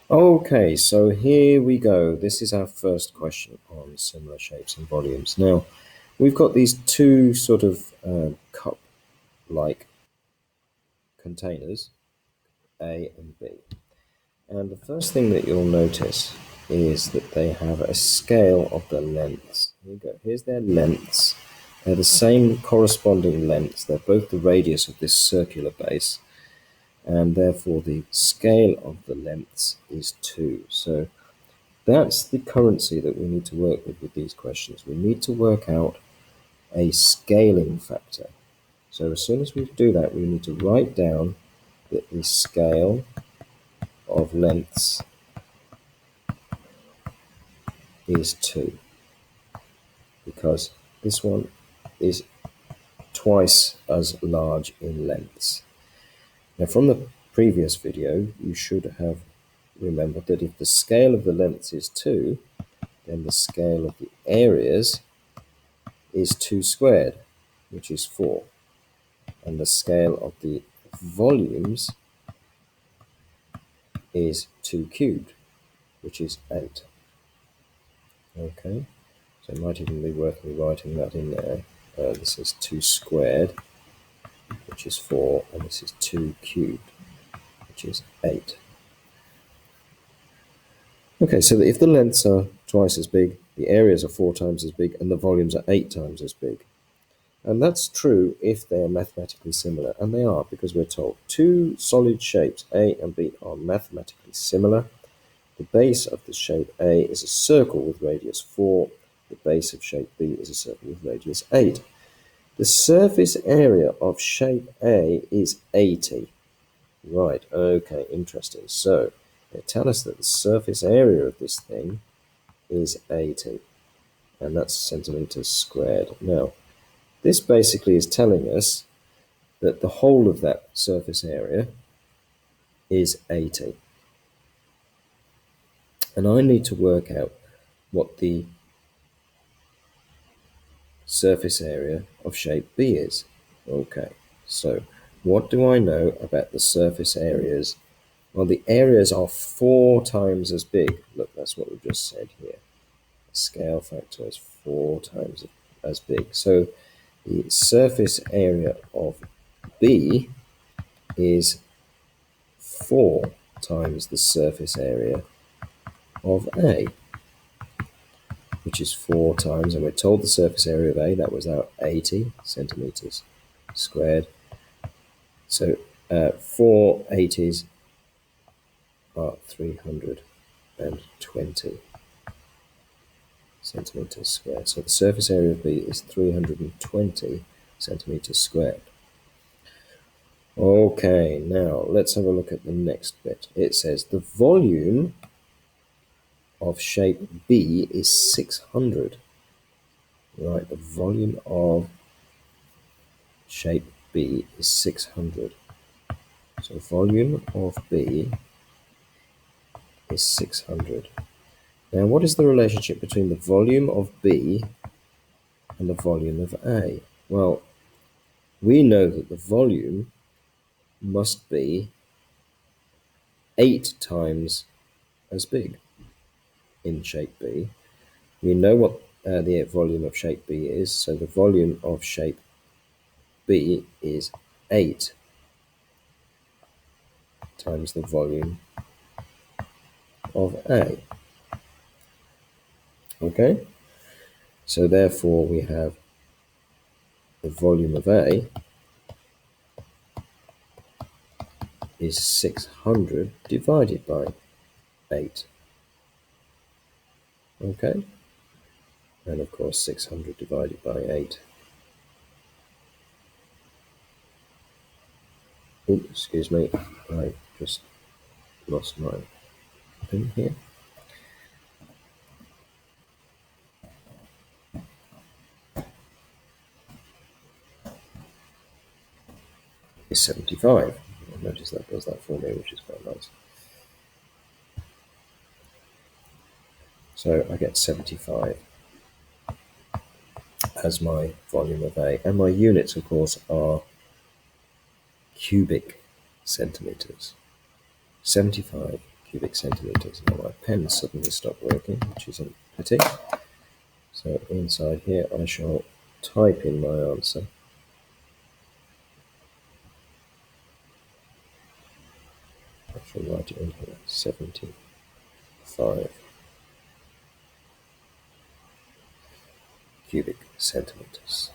Okay, so here we go. This is our first question on similar shapes and volumes. Now, we've got these two sort of cup-like containers, A and B. And the first thing that you'll notice is that they have a scale of the lengths. Here you go. Here's their lengths. They're the same corresponding lengths. They're both the radius of this circular base, and therefore the scale of the lengths is 2. So that's the currency that we need to work with these questions. We need to work out a scaling factor. So as soon as we do that, we need to write down that the scale of lengths is 2, because this one is twice as large in lengths. Now, from the previous video, you should have remembered that if the scale of the lengths is 2, then the scale of the areas is 2 squared, which is 4. And the scale of the volumes is 2 cubed, which is 8. Okay, so it might even be worth me writing that in there. This is 2 squared, which is 4, and this is 2 cubed, which is 8. Okay, so if the lengths are twice as big, the areas are 4 times as big, and the volumes are 8 times as big. And that's true if they are mathematically similar, and they are, because we're told two solid shapes, A and B, are mathematically similar. The base of the shape A is a circle with radius 4. The base of shape B is a circle with radius 8. The surface area of shape A is 80. Right, okay, interesting. So they tell us that the surface area of this thing is 80, and that's centimeters squared. Now, this basically is telling us that the whole of that surface area is 80. And I need to work out what the surface area of shape B is. Okay, so what do I know about the surface areas? Well, the areas are 4 times as big. Look, that's what we've just said here. The scale factor is 4 times as big. So the surface area of B is 4 times the surface area of A, which is 4 times, and we're told the surface area of A, that was our 80 centimeters squared. So 4 80s are 320 centimeters squared. So the surface area of B is 320 centimeters squared. Okay, now let's have a look at the next bit. It says the volume of shape B is 600. Right, the volume of shape B is 600. So volume of B is 600. Now, what is the relationship between the volume of B and the volume of A? Well, we know that the volume must be 8 times as big in shape B. We know what the volume of shape B is, so the volume of shape B is 8 times the volume of A. Okay, so therefore we have the volume of A is 600 divided by 8. Okay, and of course 600 divided by 8. Oops, excuse me, I just lost my thing here. Is 75. Notice that does that for me, which is quite nice. So I get 75 as my volume of A, and my units, of course, are cubic centimeters. 75 cubic centimetres. Now my pen suddenly stopped working, which is a pity. So inside here I shall type in my answer. I shall write it in here, 75 cubic centimetres.